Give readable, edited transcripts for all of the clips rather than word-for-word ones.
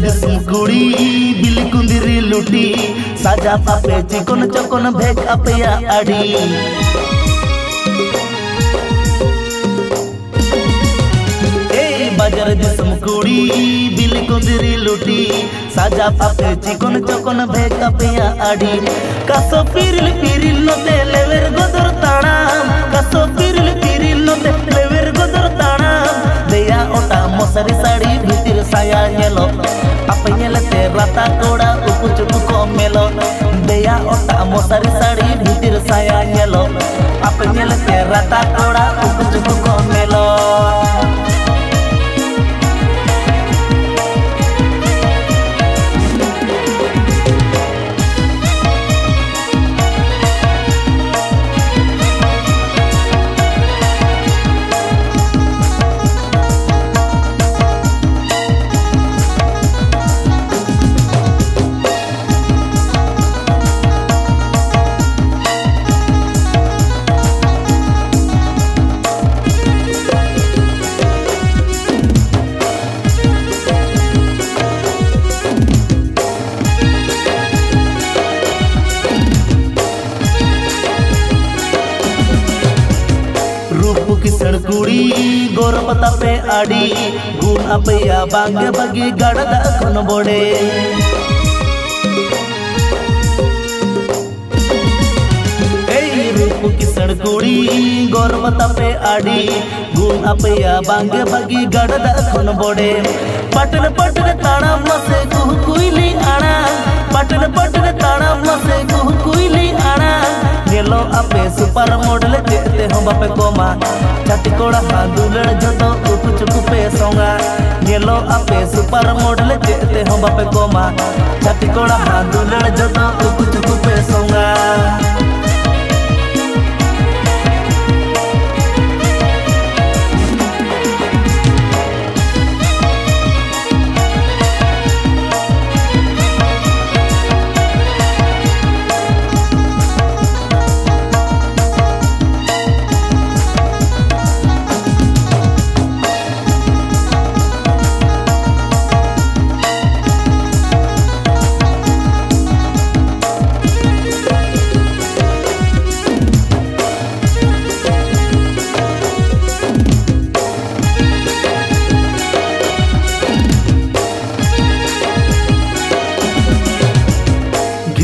दिसम कुड़ी बिली कुंदिरी लुटी साजा पापे चिकन चकन भेक अपया आड़ी बाजार दिसम कुड़ी बिली कुंदिरी लुटी साजा पापे चिकन चकन भेक अपया आड़ी कासो पिरिल पिरिल नते लेवेर गोदर ताणाम कासो पिरिल पिरिल नते लेवेर गोदर ताणाम देया ओटा मोसरी साड़ी भीतर साया नेलो apa nyelete rata koda uku cuku komelo deya otak mosari sari bhitir saya nyelo apa nyelete rata koda uku cuku komelo किसड़ कुड़ी गोरपता पे आड़ी गुण अपया बांगे बगी गड़दा खन बोड़े रूप किसड़ कुड़ी गोरपता पे आड़ी गुण अपया बांगे बगी गड़दा खन बोड़े पटन पटन ताड़ा मसे कुह कुइली आड़ा पटन पटन ताड़ा मसे कुह कुइली आड़ा नेलो आपे सुपर मॉडल चेते हम बापे कोमा छाती कोड़ा हांदुलड़ जतो उकु चुकु पे सोंगा नेलो आपे सुपर मॉडल चेते हम बापे कोमा छाती कोड़ा हांदुलड़ जतो उकु चुकु पे सोंगा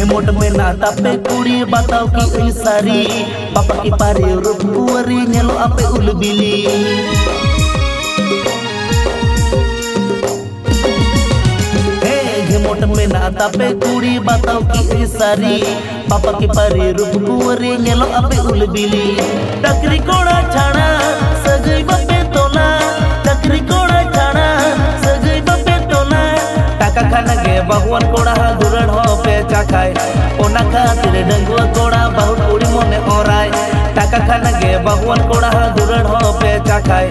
मोट में नाता पे कुड़ी बताओ की सारी पापा की पारी रूप कुंवरी नेलो आपे उलबिली मोट में नाता पे कुड़ी बताओ की सारी पापा की पारी रूप कुंवरी नेलो आपे उलबिली टकरी कोड़ा छाड़ा सगई बापे तोला टकरी कोड़ा छाड़ा सगई बापे तोला टाका खाना गे भगवान कोड़ा दुरड़ हो पे चाखाय ओना खातिर डंगुआ कोड़ा बहुत कुड़ी मने ओराय टाका खाना गे भगवान कोड़ा दुरड़ हो पे चाखाय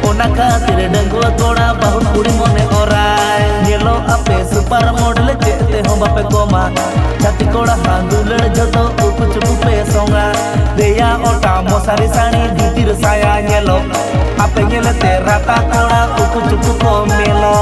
ओना खातिर डंगुआ कोड़ा बहुत कुड़ी मने ओराय नेलो आपे सुपर मॉडल चेते हम बापे कोमा छाती कोड़ा हांदुलड़ जतो उकु चुकु पे सोंगा देया ओटा मोसारी साड़ी भीतिर साया नेलो आपे नेलते राता कोड़ा उकु चुकु को मेलो